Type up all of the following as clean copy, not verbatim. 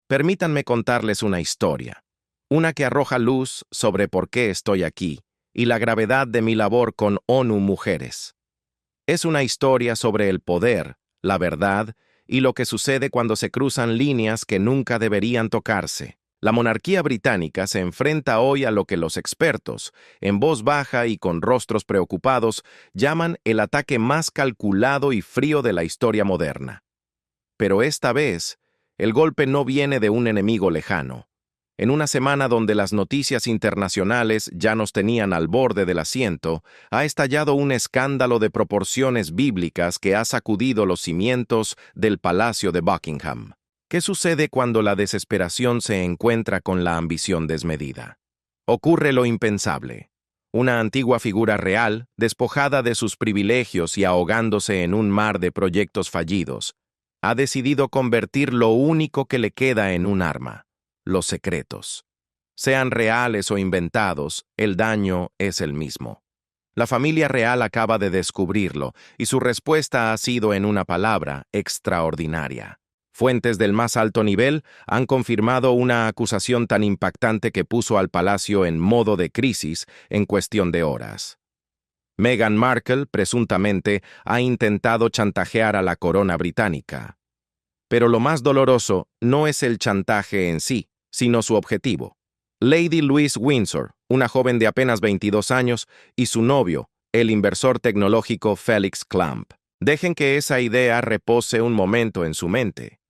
Permítanme contarles una historia, una que arroja luz sobre por qué estoy aquí y la gravedad de mi labor con ONU Mujeres. Es una historia sobre el poder, la verdad y lo que sucede cuando se cruzan líneas que nunca deberían tocarse. La monarquía británica se enfrenta hoy a lo que los expertos, en voz baja y con rostros preocupados, llaman el ataque más calculado y frío de la historia moderna. Pero esta vez, el golpe no viene de un enemigo lejano. En una semana donde las noticias internacionales ya nos tenían al borde del asiento, ha estallado un escándalo de proporciones bíblicas que ha sacudido los cimientos del Palacio de Buckingham. ¿Qué sucede cuando la desesperación se encuentra con la ambición desmedida? Ocurre lo impensable. Una antigua figura real, despojada de sus privilegios y ahogándose en un mar de proyectos fallidos, ha decidido convertir lo único que le queda en un arma: los secretos. Sean reales o inventados, el daño es el mismo. La familia real acaba de descubrirlo, y su respuesta ha sido en una palabra: extraordinaria. Fuentes del más alto nivel han confirmado una acusación tan impactante que puso al palacio en modo de crisis en cuestión de horas. Meghan Markle, presuntamente, ha intentado chantajear a la corona británica. Pero lo más doloroso no es el chantaje en sí, sino su objetivo. Lady Louise Windsor, una joven de apenas 22 años, y su novio, el inversor tecnológico Felix Clamp. Dejen que esa idea repose un momento en su mente.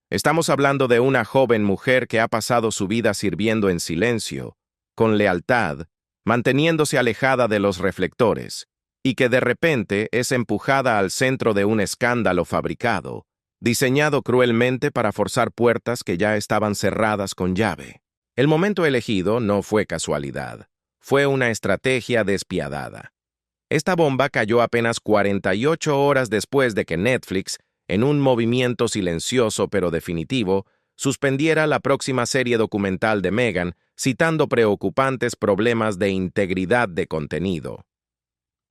Estamos hablando de una joven mujer que ha pasado su vida sirviendo en silencio, con lealtad, manteniéndose alejada de los reflectores, y que de repente es empujada al centro de un escándalo fabricado, diseñado cruelmente para forzar puertas que ya estaban cerradas con llave. El momento elegido no fue casualidad, fue una estrategia despiadada. Esta bomba cayó apenas 48 horas después de que Netflix, en un movimiento silencioso pero definitivo, suspendiera la próxima serie documental de Meghan, citando preocupantes problemas de integridad de contenido.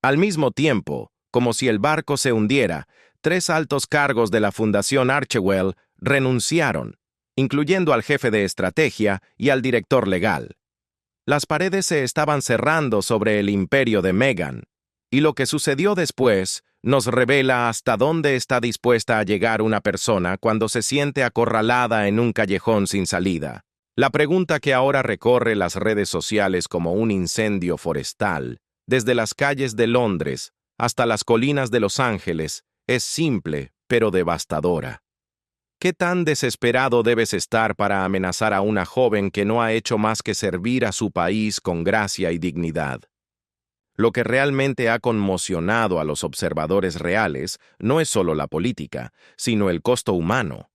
Al mismo tiempo, como si el barco se hundiera, 3 altos cargos de la Fundación Archewell renunciaron, incluyendo al jefe de estrategia y al director legal. Las paredes se estaban cerrando sobre el imperio de Meghan, y lo que sucedió después nos revela hasta dónde está dispuesta a llegar una persona cuando se siente acorralada en un callejón sin salida. La pregunta que ahora recorre las redes sociales como un incendio forestal, desde las calles de Londres hasta las colinas de Los Ángeles, es simple, pero devastadora. ¿Qué tan desesperado debes estar para amenazar a una joven que no ha hecho más que servir a su país con gracia y dignidad? Lo que realmente ha conmocionado a los observadores reales no es solo la política, sino el costo humano.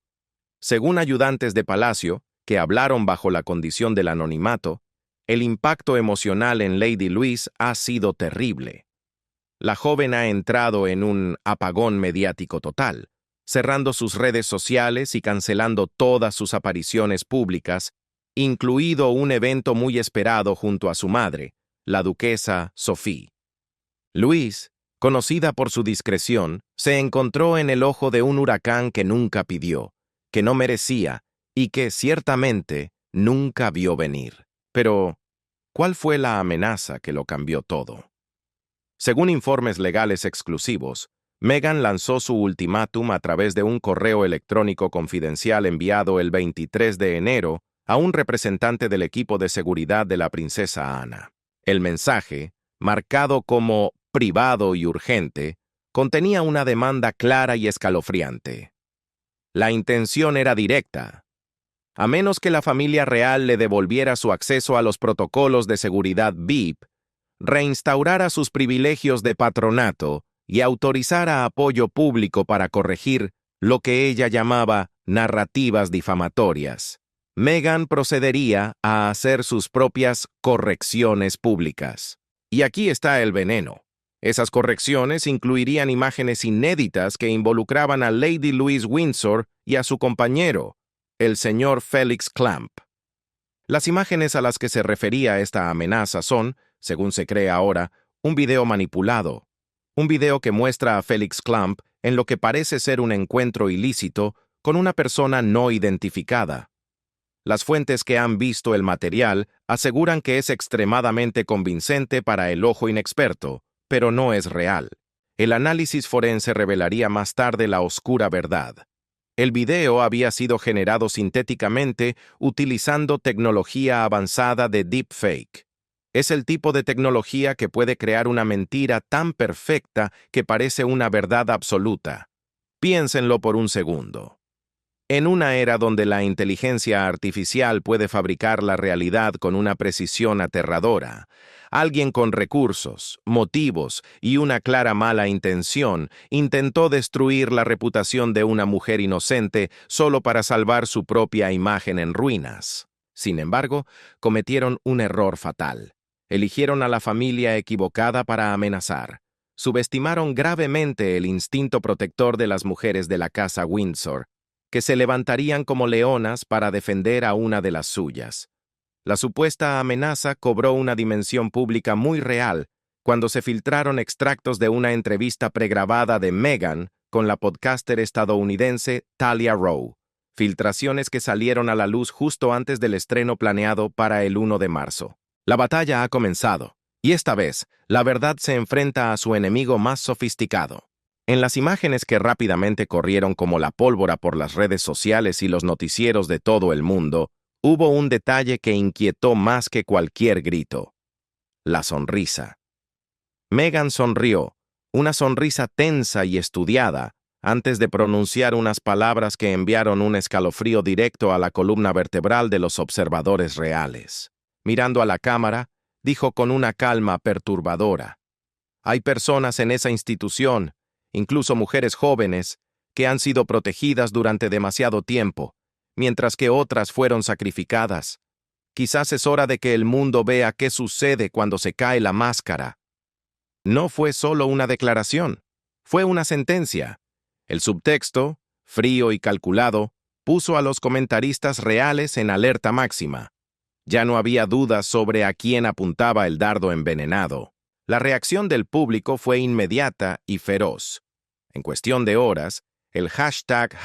Según ayudantes de palacio, que hablaron bajo la condición del anonimato, el impacto emocional en Lady Louise ha sido terrible. La joven ha entrado en un apagón mediático total, cerrando sus redes sociales y cancelando todas sus apariciones públicas, incluido un evento muy esperado junto a su madre, la duquesa Sophie. Louise, conocida por su discreción, se encontró en el ojo de un huracán que nunca pidió, que no merecía y que, ciertamente, nunca vio venir. Pero, ¿cuál fue la amenaza que lo cambió todo? Según informes legales exclusivos, Meghan lanzó su ultimátum a través de un correo electrónico confidencial enviado el 23 de enero a un representante del equipo de seguridad de la princesa Ana. El mensaje, marcado como privado y urgente, contenía una demanda clara y escalofriante. La intención era directa. A menos que la familia real le devolviera su acceso a los protocolos de seguridad VIP, reinstaurara sus privilegios de patronato y autorizara apoyo público para corregir lo que ella llamaba narrativas difamatorias, Meghan procedería a hacer sus propias correcciones públicas. Y aquí está el veneno. Esas correcciones incluirían imágenes inéditas que involucraban a Lady Louise Windsor y a su compañero, el señor Felix Clamp. Las imágenes a las que se refería esta amenaza son, según se cree ahora, un video manipulado. Un video que muestra a Felix Clamp en lo que parece ser un encuentro ilícito con una persona no identificada. Las fuentes que han visto el material aseguran que es extremadamente convincente para el ojo inexperto, pero no es real. El análisis forense revelaría más tarde la oscura verdad. El video había sido generado sintéticamente utilizando tecnología avanzada de deepfake. Es el tipo de tecnología que puede crear una mentira tan perfecta que parece una verdad absoluta. Piénsenlo por un segundo. En una era donde la inteligencia artificial puede fabricar la realidad con una precisión aterradora, alguien con recursos, motivos y una clara mala intención intentó destruir la reputación de una mujer inocente solo para salvar su propia imagen en ruinas. Sin embargo, cometieron un error fatal. Eligieron a la familia equivocada para amenazar. Subestimaron gravemente el instinto protector de las mujeres de la casa Windsor, que se levantarían como leonas para defender a una de las suyas. La supuesta amenaza cobró una dimensión pública muy real cuando se filtraron extractos de una entrevista pregrabada de Meghan con la podcaster estadounidense Talia Rowe, filtraciones que salieron a la luz justo antes del estreno planeado para el 1 de marzo. La batalla ha comenzado, y esta vez, la verdad se enfrenta a su enemigo más sofisticado. En las imágenes que rápidamente corrieron como la pólvora por las redes sociales y los noticieros de todo el mundo, hubo un detalle que inquietó más que cualquier grito: la sonrisa. Meghan sonrió, una sonrisa tensa y estudiada, antes de pronunciar unas palabras que enviaron un escalofrío directo a la columna vertebral de los observadores reales. Mirando a la cámara, dijo con una calma perturbadora: «Hay personas en esa institución, incluso mujeres jóvenes, que han sido protegidas durante demasiado tiempo, mientras que otras fueron sacrificadas. Quizás es hora de que el mundo vea qué sucede cuando se cae la máscara». No fue solo una declaración, fue una sentencia. El subtexto, frío y calculado, puso a los comentaristas reales en alerta máxima. Ya no había dudas sobre a quién apuntaba el dardo envenenado. La reacción del público fue inmediata y feroz. En cuestión de horas, el hashtag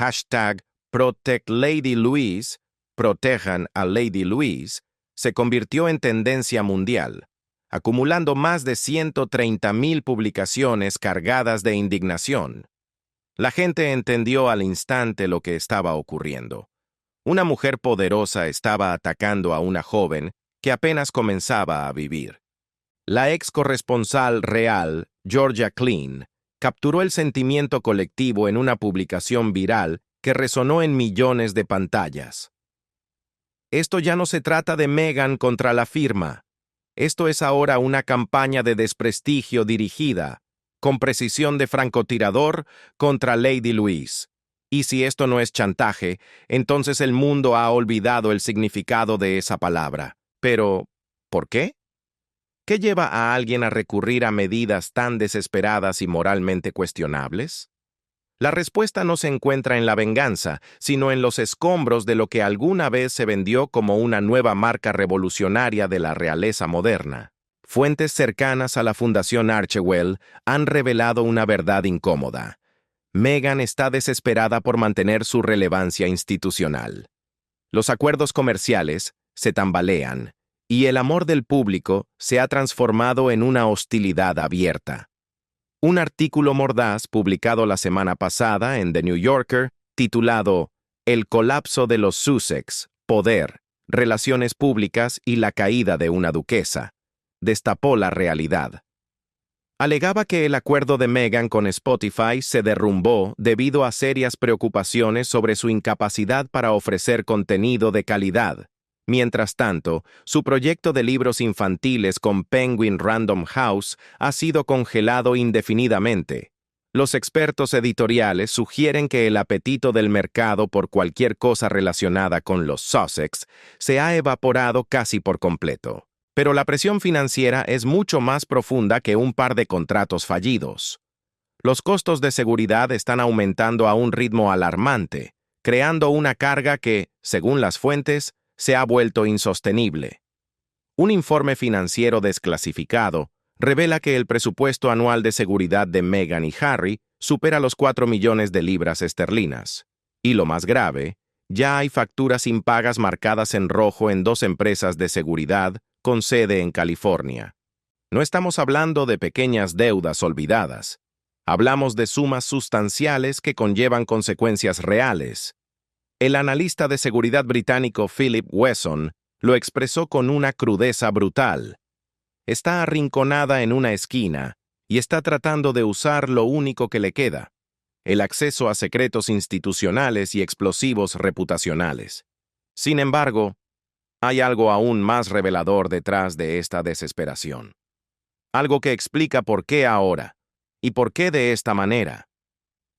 #ProtectLadyLouise, protejan a Lady Louise, se convirtió en tendencia mundial, acumulando más de 130,000 publicaciones cargadas de indignación. La gente entendió al instante lo que estaba ocurriendo. Una mujer poderosa estaba atacando a una joven que apenas comenzaba a vivir. La ex corresponsal real, Georgia Klein, capturó el sentimiento colectivo en una publicación viral que resonó en millones de pantallas. Esto ya no se trata de Meghan contra la firma. Esto es ahora una campaña de desprestigio dirigida, con precisión de francotirador, contra Lady Louise. Y si esto no es chantaje, entonces el mundo ha olvidado el significado de esa palabra. Pero, ¿por qué? ¿Qué lleva a alguien a recurrir a medidas tan desesperadas y moralmente cuestionables? La respuesta no se encuentra en la venganza, sino en los escombros de lo que alguna vez se vendió como una nueva marca revolucionaria de la realeza moderna. Fuentes cercanas a la Fundación Archewell han revelado una verdad incómoda. Meghan está desesperada por mantener su relevancia institucional. Los acuerdos comerciales se tambalean, y el amor del público se ha transformado en una hostilidad abierta. Un artículo mordaz publicado la semana pasada en The New Yorker, titulado «El colapso de los Sussex, poder, relaciones públicas y la caída de una duquesa», destapó la realidad. Alegaba que el acuerdo de Meghan con Spotify se derrumbó debido a serias preocupaciones sobre su incapacidad para ofrecer contenido de calidad. Mientras tanto, su proyecto de libros infantiles con Penguin Random House ha sido congelado indefinidamente. Los expertos editoriales sugieren que el apetito del mercado por cualquier cosa relacionada con los Sussex se ha evaporado casi por completo. Pero la presión financiera es mucho más profunda que un par de contratos fallidos. Los costos de seguridad están aumentando a un ritmo alarmante, creando una carga que, según las fuentes, se ha vuelto insostenible. Un informe financiero desclasificado revela que el presupuesto anual de seguridad de Meghan y Harry supera los 4 millones de libras esterlinas. Y lo más grave, Ya hay facturas impagas marcadas en rojo en 2 empresas de seguridad con sede en California. No estamos hablando de pequeñas deudas olvidadas. Hablamos de sumas sustanciales que conllevan consecuencias reales. El analista de seguridad británico Philip Wesson lo expresó con una crudeza brutal. Está arrinconada en una esquina y está tratando de usar lo único que le queda: el acceso a secretos institucionales y explosivos reputacionales. Sin embargo, hay algo aún más revelador detrás de esta desesperación. Algo que explica por qué ahora y por qué de esta manera.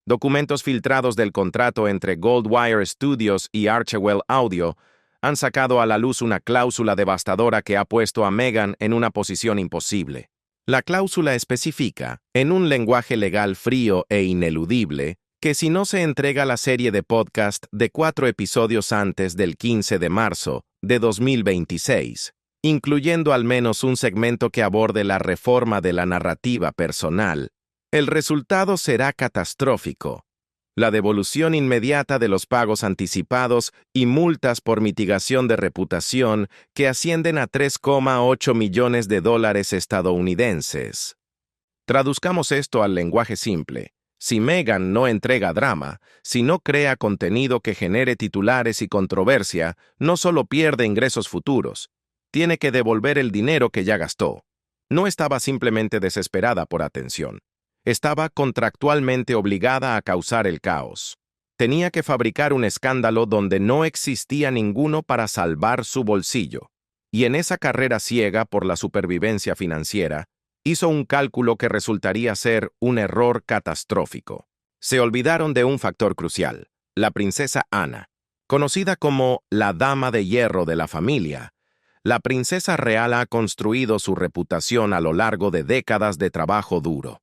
Documentos filtrados del contrato entre Goldwire Studios y Archewell Audio han sacado a la luz una cláusula devastadora que ha puesto a Meghan en una posición imposible. La cláusula especifica, en un lenguaje legal frío e ineludible, que si no se entrega la serie de podcast de 4 episodios antes del 15 de marzo de 2026, incluyendo al menos un segmento que aborde la reforma de la narrativa personal, el resultado será catastrófico: la devolución inmediata de los pagos anticipados y multas por mitigación de reputación que ascienden a $3,8 millones estadounidenses. Traduzcamos esto al lenguaje simple. Si Meghan no entrega drama, si no crea contenido que genere titulares y controversia, no solo pierde ingresos futuros, tiene que devolver el dinero que ya gastó. No estaba simplemente desesperada por atención. Estaba contractualmente obligada a causar el caos. Tenía que fabricar un escándalo donde no existía ninguno para salvar su bolsillo. Y en esa carrera ciega por la supervivencia financiera, hizo un cálculo que resultaría ser un error catastrófico. Se olvidaron de un factor crucial: la princesa Ana. Conocida como la dama de hierro de la familia, la princesa real ha construido su reputación a lo largo de décadas de trabajo duro.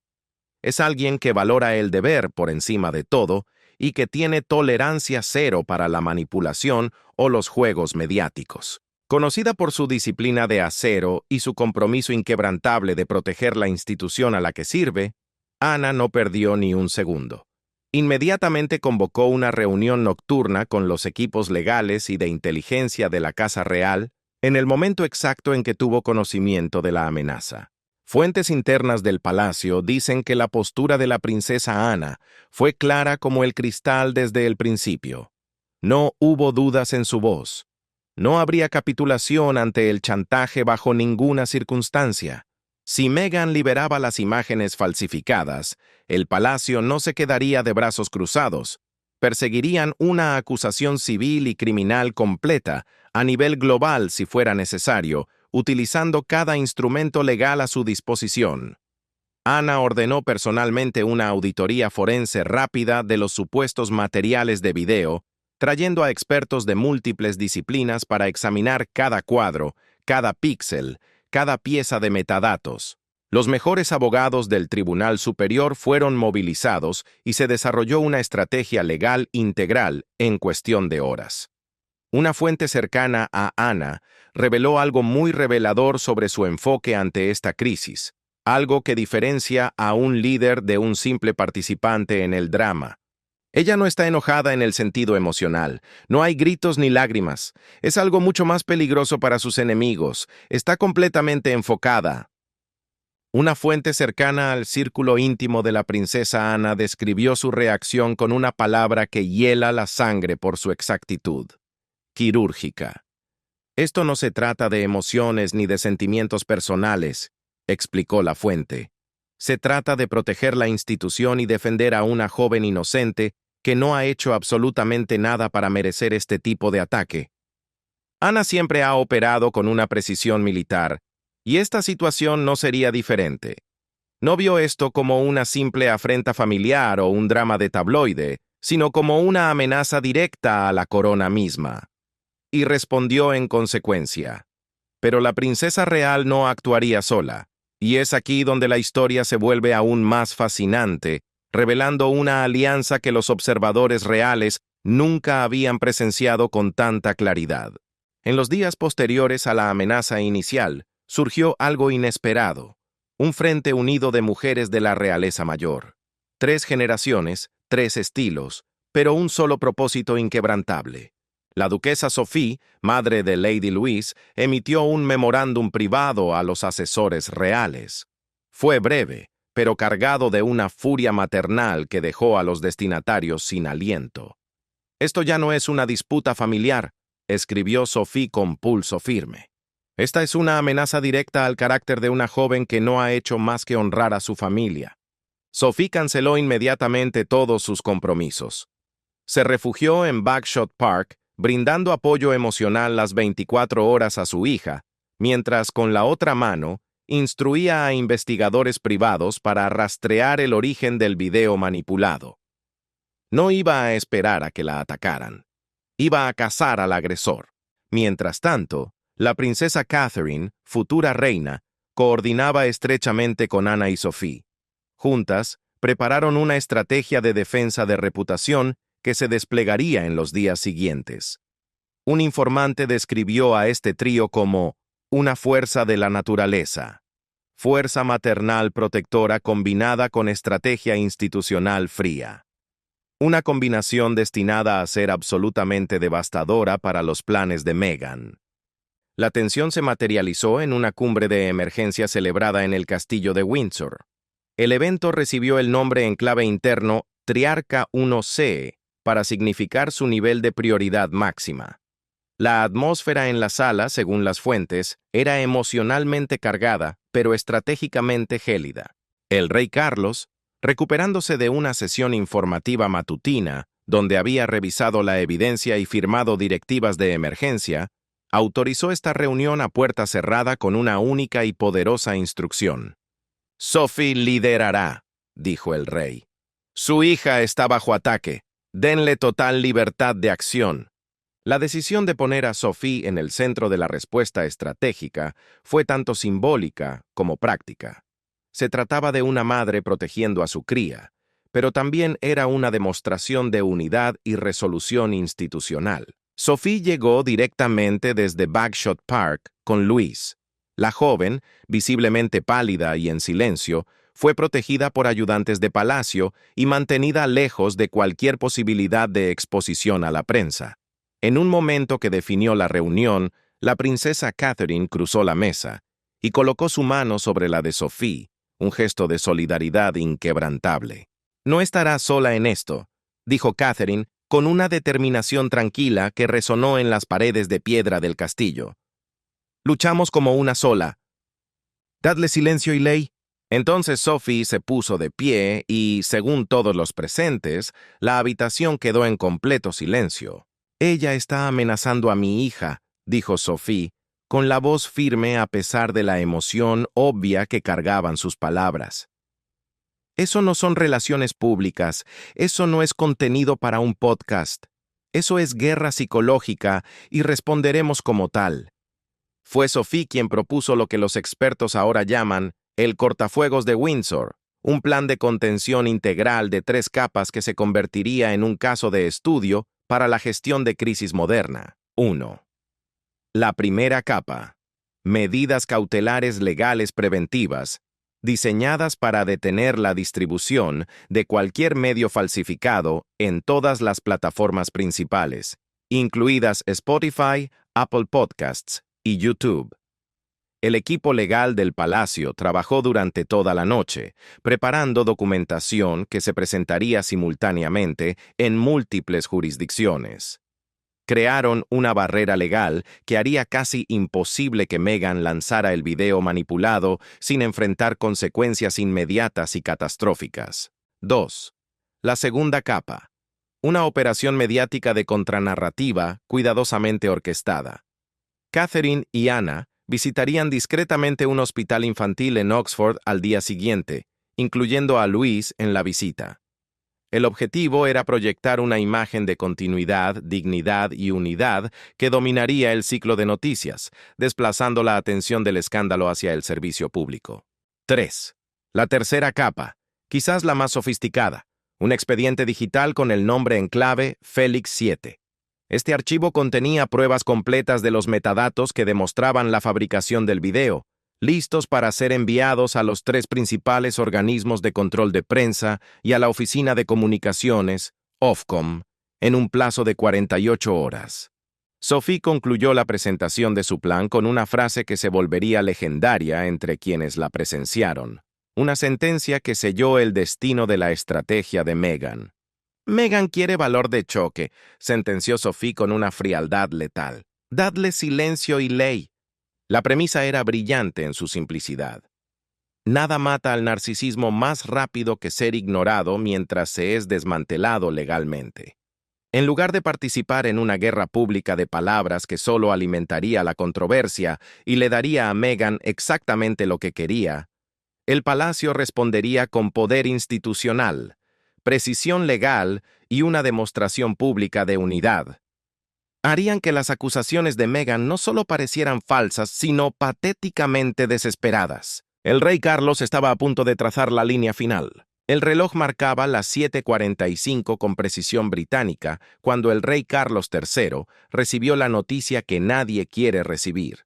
Es alguien que valora el deber por encima de todo y que tiene tolerancia cero para la manipulación o los juegos mediáticos. Conocida por su disciplina de acero y su compromiso inquebrantable de proteger la institución a la que sirve, Ana no perdió ni un segundo. Inmediatamente convocó una reunión nocturna con los equipos legales y de inteligencia de la Casa Real en el momento exacto en que tuvo conocimiento de la amenaza. Fuentes internas del palacio dicen que la postura de la princesa Ana fue clara como el cristal desde el principio. No hubo dudas en su voz. No habría capitulación ante el chantaje bajo ninguna circunstancia. Si Meghan liberaba las imágenes falsificadas, el palacio no se quedaría de brazos cruzados. Perseguirían una acusación civil y criminal completa a nivel global si fuera necesario, utilizando cada instrumento legal a su disposición. Ana ordenó personalmente una auditoría forense rápida de los supuestos materiales de video, trayendo a expertos de múltiples disciplinas para examinar cada cuadro, cada píxel, cada pieza de metadatos. Los mejores abogados del Tribunal Superior fueron movilizados y se desarrolló una estrategia legal integral en cuestión de horas. Una fuente cercana a Ana reveló algo muy revelador sobre su enfoque ante esta crisis, algo que diferencia a un líder de un simple participante en el drama. Ella no está enojada en el sentido emocional, no hay gritos ni lágrimas, es algo mucho más peligroso para sus enemigos, está completamente enfocada. Una fuente cercana al círculo íntimo de la princesa Ana describió su reacción con una palabra que hiela la sangre por su exactitud: quirúrgica. Esto no se trata de emociones ni de sentimientos personales, explicó la fuente. Se trata de proteger la institución y defender a una joven inocente que no ha hecho absolutamente nada para merecer este tipo de ataque. Ana siempre ha operado con una precisión militar, y esta situación no sería diferente. No vio esto como una simple afrenta familiar o un drama de tabloide, sino como una amenaza directa a la corona misma. Y respondió en consecuencia. Pero la princesa real no actuaría sola, y es aquí donde la historia se vuelve aún más fascinante, revelando una alianza que los observadores reales nunca habían presenciado con tanta claridad. En los días posteriores a la amenaza inicial, surgió algo inesperado: un frente unido de mujeres de la realeza mayor. 3 generaciones, 3 estilos, pero un solo propósito inquebrantable: La duquesa Sophie, madre de Lady Louise, emitió un memorándum privado a los asesores reales. Fue breve, pero cargado de una furia maternal que dejó a los destinatarios sin aliento. «Esto ya no es una disputa familiar», escribió Sophie con pulso firme. «Esta es una amenaza directa al carácter de una joven que no ha hecho más que honrar a su familia». Sophie canceló inmediatamente todos sus compromisos. Se refugió en Bagshot Park, brindando apoyo emocional las 24 horas a su hija, mientras con la otra mano instruía a investigadores privados para rastrear el origen del video manipulado. No iba a esperar a que la atacaran. Iba a cazar al agresor. Mientras tanto, la princesa Catherine, futura reina, coordinaba estrechamente con Anna y Sophie. Juntas, prepararon una estrategia de defensa de reputación que se desplegaría en los días siguientes. Un informante describió a este trío como una fuerza de la naturaleza, fuerza maternal protectora combinada con estrategia institucional fría. Una combinación destinada a ser absolutamente devastadora para los planes de Meghan. La tensión se materializó en una cumbre de emergencia celebrada en el castillo de Windsor. El evento recibió el nombre en clave interno Triarca 1C para significar su nivel de prioridad máxima. La atmósfera en la sala, según las fuentes, era emocionalmente cargada, pero estratégicamente gélida. El rey Carlos, recuperándose de una sesión informativa matutina, donde había revisado la evidencia y firmado directivas de emergencia, autorizó esta reunión a puerta cerrada con una única y poderosa instrucción. «Sophie liderará», dijo el rey. «Su hija está bajo ataque. Denle total libertad de acción». La decisión de poner a Sophie en el centro de la respuesta estratégica fue tanto simbólica como práctica. Se trataba de una madre protegiendo a su cría, pero también era una demostración de unidad y resolución institucional. Sophie llegó directamente desde Bagshot Park con Louise. La joven, visiblemente pálida y en silencio, fue protegida por ayudantes de palacio y mantenida lejos de cualquier posibilidad de exposición a la prensa. En un momento que definió la reunión, la princesa Catherine cruzó la mesa y colocó su mano sobre la de Sophie, un gesto de solidaridad inquebrantable. «No estará sola en esto», dijo Catherine con una determinación tranquila que resonó en las paredes de piedra del castillo. «Luchamos como una sola. Dadle silencio y ley». Entonces Sophie se puso de pie y, según todos los presentes, la habitación quedó en completo silencio. «Ella está amenazando a mi hija», dijo Sophie, con la voz firme a pesar de la emoción obvia que cargaban sus palabras. «Eso no son relaciones públicas, eso no es contenido para un podcast. Eso es guerra psicológica y responderemos como tal». Fue Sophie quien propuso lo que los expertos ahora llaman el cortafuegos de Windsor, un plan de contención integral de 3 capas que se convertiría en un caso de estudio para la gestión de crisis moderna. 1. La primera capa. Medidas cautelares legales preventivas, diseñadas para detener la distribución de cualquier medio falsificado en todas las plataformas principales, incluidas Spotify, Apple Podcasts y YouTube. El equipo legal del Palacio trabajó durante toda la noche, preparando documentación que se presentaría simultáneamente en múltiples jurisdicciones. Crearon una barrera legal que haría casi imposible que Meghan lanzara el video manipulado sin enfrentar consecuencias inmediatas y catastróficas. 2. La segunda capa. Una operación mediática de contranarrativa cuidadosamente orquestada. Catherine y Anna visitarían discretamente un hospital infantil en Oxford al día siguiente, incluyendo a Louise en la visita. El objetivo era proyectar una imagen de continuidad, dignidad y unidad que dominaría el ciclo de noticias, desplazando la atención del escándalo hacia el servicio público. 3. La tercera capa, quizás la más sofisticada, un expediente digital con el nombre en clave Félix 7. Este archivo contenía pruebas completas de los metadatos que demostraban la fabricación del video, listos para ser enviados a los 3 principales organismos de control de prensa y a la Oficina de Comunicaciones, Ofcom, en un plazo de 48 horas. Sophie concluyó la presentación de su plan con una frase que se volvería legendaria entre quienes la presenciaron. Una sentencia que selló el destino de la estrategia de Meghan. «Meghan quiere valor de choque», sentenció Sophie con una frialdad letal. «Dadle silencio y ley». La premisa era brillante en su simplicidad. Nada mata al narcisismo más rápido que ser ignorado mientras se es desmantelado legalmente. En lugar de participar en una guerra pública de palabras que solo alimentaría la controversia y le daría a Meghan exactamente lo que quería, el palacio respondería con poder institucional, precisión legal y una demostración pública de unidad. Harían que las acusaciones de Meghan no solo parecieran falsas, sino patéticamente desesperadas. El rey Carlos estaba a punto de trazar la línea final. El reloj marcaba las 7:45 con precisión británica cuando el rey Carlos III recibió la noticia que nadie quiere recibir.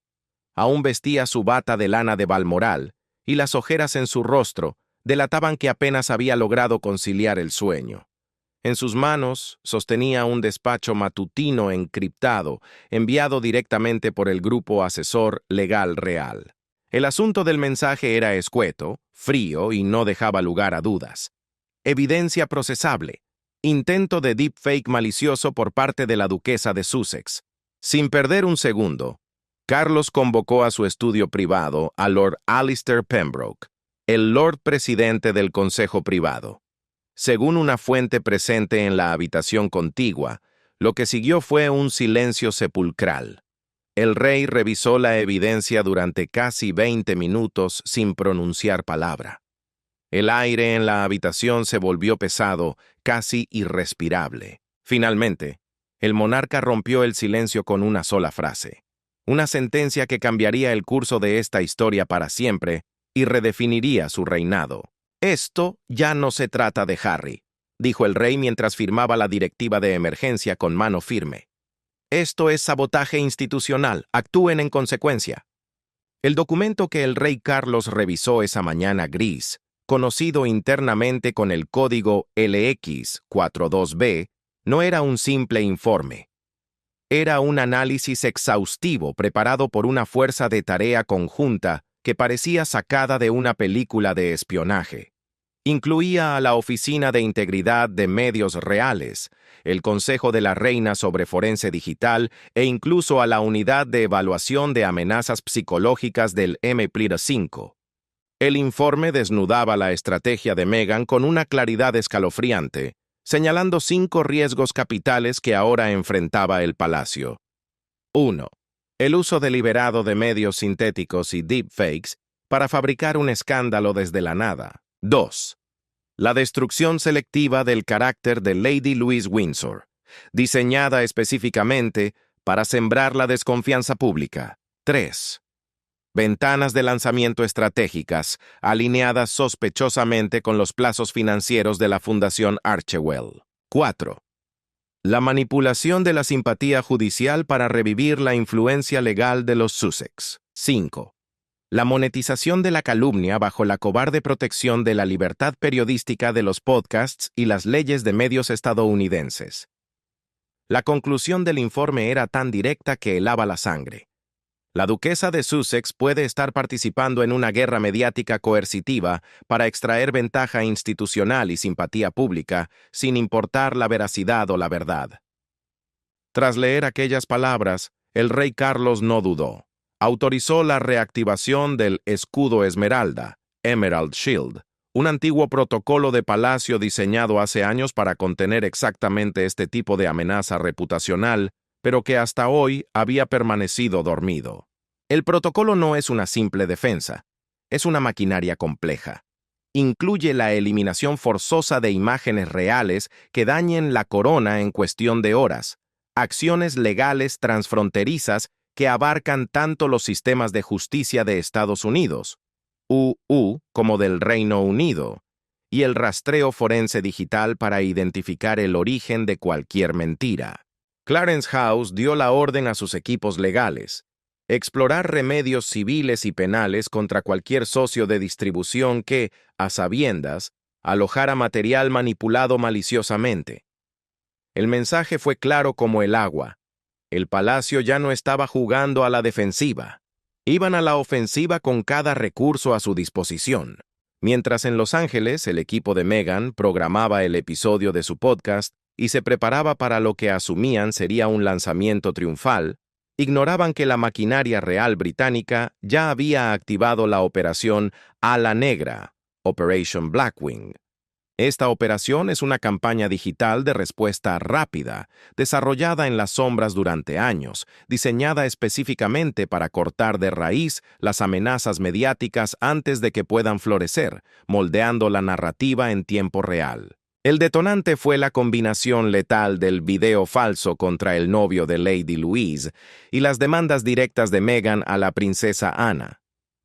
Aún vestía su bata de lana de Balmoral y las ojeras en su rostro delataban que apenas había logrado conciliar el sueño. En sus manos sostenía un despacho matutino encriptado enviado directamente por el Grupo Asesor Legal Real. El asunto del mensaje era escueto, frío y no dejaba lugar a dudas. Evidencia procesable. Intento de deepfake malicioso por parte de la duquesa de Sussex. Sin perder un segundo, Carlos convocó a su estudio privado a Lord Alistair Pembroke, el Lord Presidente del Consejo Privado. Según una fuente presente en la habitación contigua, lo que siguió fue un silencio sepulcral. El rey revisó la evidencia durante casi 20 minutos sin pronunciar palabra. El aire en la habitación se volvió pesado, casi irrespirable. Finalmente, el monarca rompió el silencio con una sola frase. Una sentencia que cambiaría el curso de esta historia para siempre y redefiniría su reinado. «Esto ya no se trata de Harry», dijo el rey mientras firmaba la directiva de emergencia con mano firme. «Esto es sabotaje institucional. Actúen en consecuencia». El documento que el rey Carlos revisó esa mañana gris, conocido internamente con el código LX42B, no era un simple informe. Era un análisis exhaustivo preparado por una fuerza de tarea conjunta que parecía sacada de una película de espionaje. Incluía a la Oficina de Integridad de Medios Reales, el Consejo de la Reina sobre Forense Digital e incluso a la Unidad de Evaluación de Amenazas Psicológicas del MPLIR-5. El informe desnudaba la estrategia de Meghan con una claridad escalofriante, señalando 5 riesgos capitales que ahora enfrentaba el palacio. 1. El uso deliberado de medios sintéticos y deepfakes para fabricar un escándalo desde la nada. 2. La destrucción selectiva del carácter de Lady Louise Windsor, diseñada específicamente para sembrar la desconfianza pública. 3. Ventanas de lanzamiento estratégicas, alineadas sospechosamente con los plazos financieros de la Fundación Archewell. 4. La manipulación de la simpatía judicial para revivir la influencia legal de los Sussex. 5. La monetización de la calumnia bajo la cobarde protección de la libertad periodística de los podcasts y las leyes de medios estadounidenses. La conclusión del informe era tan directa que helaba la sangre. La duquesa de Sussex puede estar participando en una guerra mediática coercitiva para extraer ventaja institucional y simpatía pública, sin importar la veracidad o la verdad. Tras leer aquellas palabras, el rey Carlos no dudó. Autorizó la reactivación del Escudo Esmeralda, Emerald Shield, un antiguo protocolo de palacio diseñado hace años para contener exactamente este tipo de amenaza reputacional, pero que hasta hoy había permanecido dormido. El protocolo no es una simple defensa, es una maquinaria compleja. Incluye la eliminación forzosa de imágenes reales que dañen la corona en cuestión de horas, acciones legales transfronterizas que abarcan tanto los sistemas de justicia de Estados Unidos, UU, como del Reino Unido, y el rastreo forense digital para identificar el origen de cualquier mentira. Clarence House dio la orden a sus equipos legales: explorar remedios civiles y penales contra cualquier socio de distribución que, a sabiendas, alojara material manipulado maliciosamente. El mensaje fue claro como el agua: El palacio ya no estaba jugando a la defensiva. Iban a la ofensiva con cada recurso a su disposición. Mientras en Los Ángeles el equipo de Meghan programaba el episodio de su podcast y se preparaba para lo que asumían sería un lanzamiento triunfal, ignoraban que la maquinaria real británica ya había activado la operación Ala Negra, Operation Blackwing. Esta operación es una campaña digital de respuesta rápida, desarrollada en las sombras durante años, diseñada específicamente para cortar de raíz las amenazas mediáticas antes de que puedan florecer, moldeando la narrativa en tiempo real. El detonante fue la combinación letal del video falso contra el novio de Lady Louise y las demandas directas de Meghan a la princesa Ana.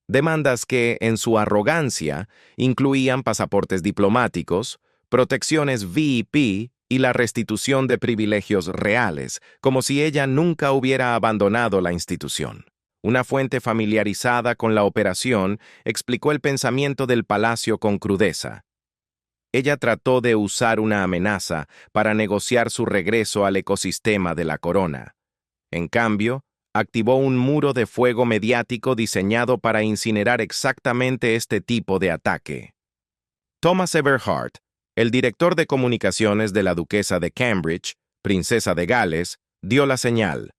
Demandas que, en su arrogancia, incluían pasaportes diplomáticos, protecciones VIP y la restitución de privilegios reales, como si ella nunca hubiera abandonado la institución. Una fuente familiarizada con la operación explicó el pensamiento del palacio con crudeza. Ella trató de usar una amenaza para negociar su regreso al ecosistema de la corona. En cambio, activó un muro de fuego mediático diseñado para incinerar exactamente este tipo de ataque. Thomas Everhart, el director de comunicaciones de la duquesa de Cambridge, princesa de Gales, dio la señal.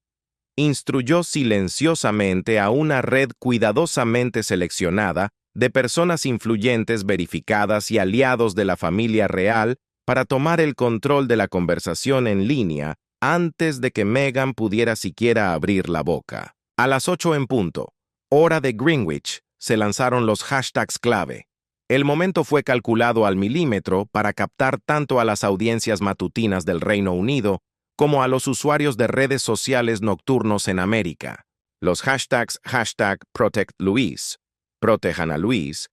Instruyó silenciosamente a una red cuidadosamente seleccionada de personas influyentes verificadas y aliados de la familia real para tomar el control de la conversación en línea antes de que Meghan pudiera siquiera abrir la boca. A las 8 en punto, hora de Greenwich, se lanzaron los hashtags clave. El momento fue calculado al milímetro para captar tanto a las audiencias matutinas del Reino Unido como a los usuarios de redes sociales nocturnos en América. Los hashtags #ProtectLouise, protejan a Luis,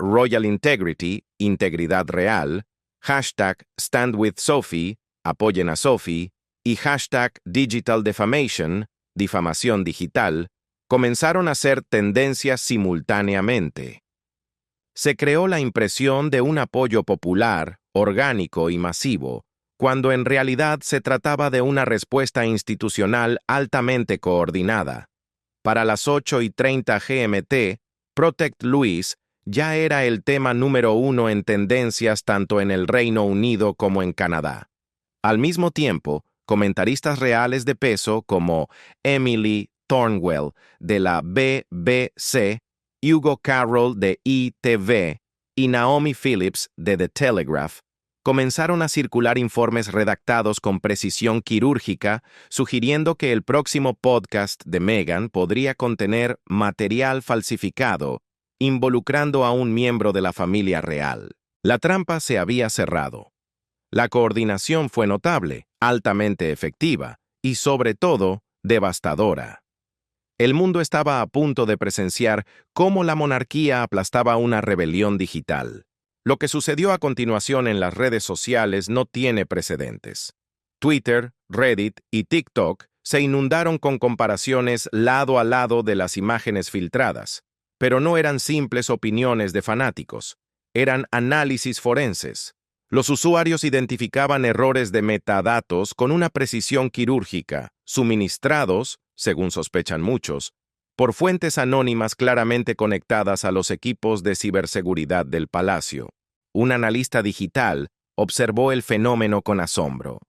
#RoyalIntegrity, integridad real, #StandWithSophie, apoyen a Sophie, y #DigitalDefamation, difamación digital, comenzaron a ser tendencias simultáneamente. Se creó la impresión de un apoyo popular, orgánico y masivo, cuando en realidad se trataba de una respuesta institucional altamente coordinada. Para las 8:30 GMT, Protect Louise ya era el tema número 1 en tendencias tanto en el Reino Unido como en Canadá. Al mismo tiempo, comentaristas reales de peso como Emily Thornwell de la BBC, Hugo Carroll de ITV y Naomi Phillips de The Telegraph comenzaron a circular informes redactados con precisión quirúrgica, sugiriendo que el próximo podcast de Meghan podría contener material falsificado, involucrando a un miembro de la familia real. La trampa se había cerrado. La coordinación fue notable, altamente efectiva y, sobre todo, devastadora. El mundo estaba a punto de presenciar cómo la monarquía aplastaba una rebelión digital. Lo que sucedió a continuación en las redes sociales no tiene precedentes. Twitter, Reddit y TikTok se inundaron con comparaciones lado a lado de las imágenes filtradas, pero no eran simples opiniones de fanáticos, eran análisis forenses. Los usuarios identificaban errores de metadatos con una precisión quirúrgica, suministrados, según sospechan muchos, por fuentes anónimas claramente conectadas a los equipos de ciberseguridad del palacio. Un analista digital observó el fenómeno con asombro.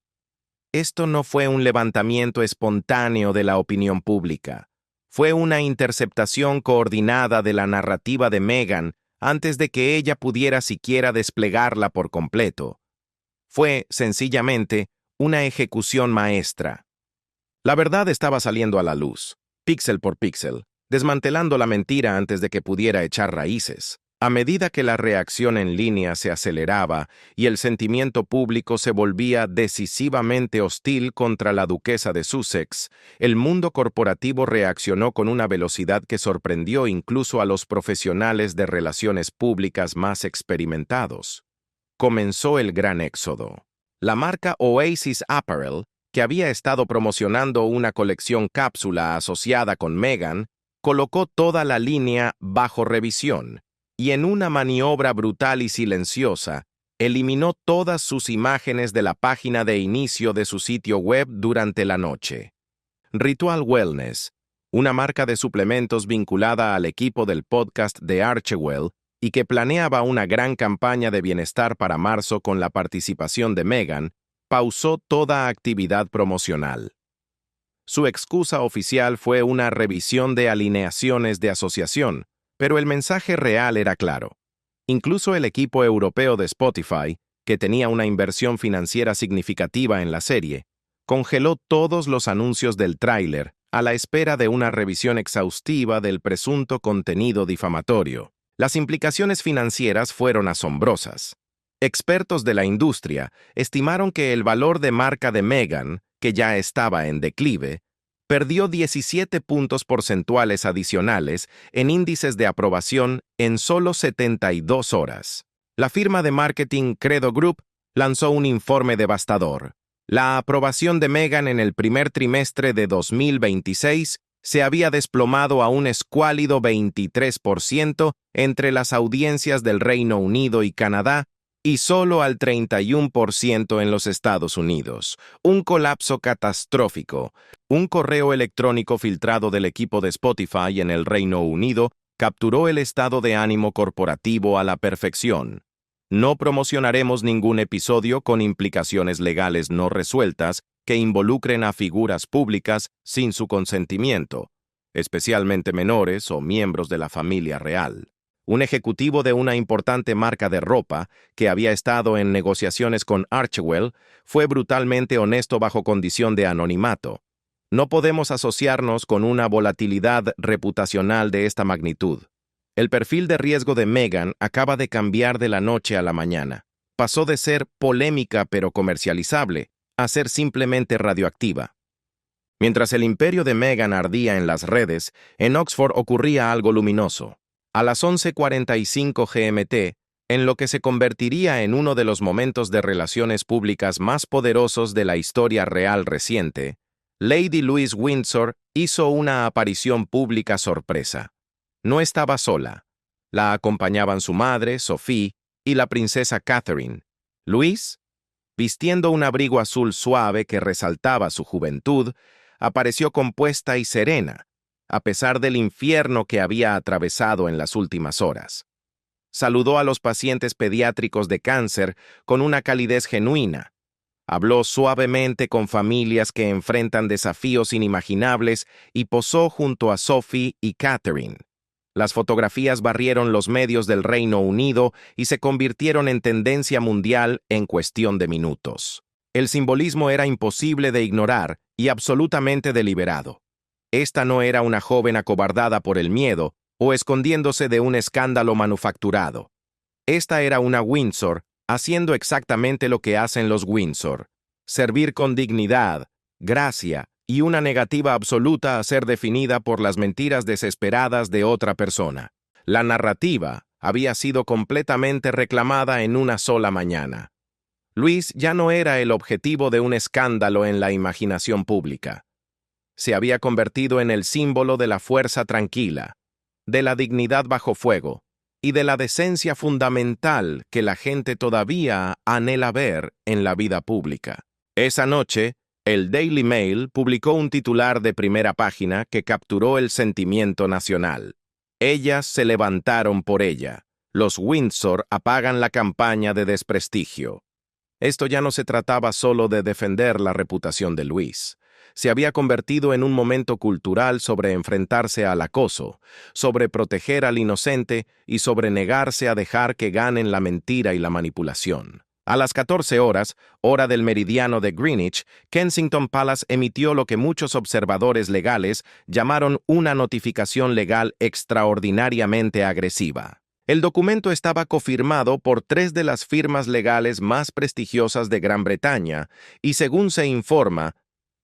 Esto no fue un levantamiento espontáneo de la opinión pública. Fue una interceptación coordinada de la narrativa de Meghan antes de que ella pudiera siquiera desplegarla por completo. Fue, sencillamente, una ejecución maestra. La verdad estaba saliendo a la luz, píxel por píxel, desmantelando la mentira antes de que pudiera echar raíces. A medida que la reacción en línea se aceleraba y el sentimiento público se volvía decisivamente hostil contra la duquesa de Sussex, el mundo corporativo reaccionó con una velocidad que sorprendió incluso a los profesionales de relaciones públicas más experimentados. Comenzó el gran éxodo. La marca Oasis Apparel, que había estado promocionando una colección cápsula asociada con Meghan, colocó toda la línea bajo revisión y en una maniobra brutal y silenciosa, eliminó todas sus imágenes de la página de inicio de su sitio web durante la noche. Ritual Wellness, una marca de suplementos vinculada al equipo del podcast de Archewell y que planeaba una gran campaña de bienestar para marzo con la participación de Meghan, pausó toda actividad promocional. Su excusa oficial fue una revisión de alineaciones de asociación, pero el mensaje real era claro. Incluso el equipo europeo de Spotify, que tenía una inversión financiera significativa en la serie, congeló todos los anuncios del tráiler a la espera de una revisión exhaustiva del presunto contenido difamatorio. Las implicaciones financieras fueron asombrosas. Expertos de la industria estimaron que el valor de marca de Meghan, que ya estaba en declive, perdió 17 puntos porcentuales adicionales en índices de aprobación en solo 72 horas. La firma de marketing Credo Group lanzó un informe devastador. La aprobación de Meghan en el primer trimestre de 2026 se había desplomado a un escuálido 23% entre las audiencias del Reino Unido y Canadá y solo al 31% en los Estados Unidos. Un colapso catastrófico. Un correo electrónico filtrado del equipo de Spotify en el Reino Unido capturó el estado de ánimo corporativo a la perfección. No promocionaremos ningún episodio con implicaciones legales no resueltas que involucren a figuras públicas sin su consentimiento, especialmente menores o miembros de la familia real. Un ejecutivo de una importante marca de ropa, que había estado en negociaciones con Archewell, fue brutalmente honesto bajo condición de anonimato. No podemos asociarnos con una volatilidad reputacional de esta magnitud. El perfil de riesgo de Meghan acaba de cambiar de la noche a la mañana. Pasó de ser polémica pero comercializable a ser simplemente radioactiva. Mientras el imperio de Meghan ardía en las redes, en Oxford ocurría algo luminoso. A las 11:45 GMT, en lo que se convertiría en uno de los momentos de relaciones públicas más poderosos de la historia real reciente, Lady Louise Windsor hizo una aparición pública sorpresa. No estaba sola. La acompañaban su madre, Sophie, y la princesa Catherine. Louise, vistiendo un abrigo azul suave que resaltaba su juventud, apareció compuesta y serena, a pesar del infierno que había atravesado en las últimas horas. Saludó a los pacientes pediátricos de cáncer con una calidez genuina. Habló suavemente con familias que enfrentan desafíos inimaginables y posó junto a Sophie y Catherine. Las fotografías barrieron los medios del Reino Unido y se convirtieron en tendencia mundial en cuestión de minutos. El simbolismo era imposible de ignorar y absolutamente deliberado. Esta no era una joven acobardada por el miedo o escondiéndose de un escándalo manufacturado. Esta era una Windsor haciendo exactamente lo que hacen los Windsor: servir con dignidad, gracia y una negativa absoluta a ser definida por las mentiras desesperadas de otra persona. La narrativa había sido completamente reclamada en una sola mañana. Louise ya no era el objetivo de un escándalo en la imaginación pública. Se había convertido en el símbolo de la fuerza tranquila, de la dignidad bajo fuego y de la decencia fundamental que la gente todavía anhela ver en la vida pública. Esa noche, el Daily Mail publicó un titular de primera página que capturó el sentimiento nacional. Ellas se levantaron por ella. Los Windsor apagan la campaña de desprestigio. Esto ya no se trataba solo de defender la reputación de Louise. Se había convertido en un momento cultural sobre enfrentarse al acoso, sobre proteger al inocente y sobre negarse a dejar que ganen la mentira y la manipulación. A las 14 horas, hora del meridiano de Greenwich, Kensington Palace emitió lo que muchos observadores legales llamaron una notificación legal extraordinariamente agresiva. El documento estaba cofirmado por 3 de las firmas legales más prestigiosas de Gran Bretaña y, según se informa,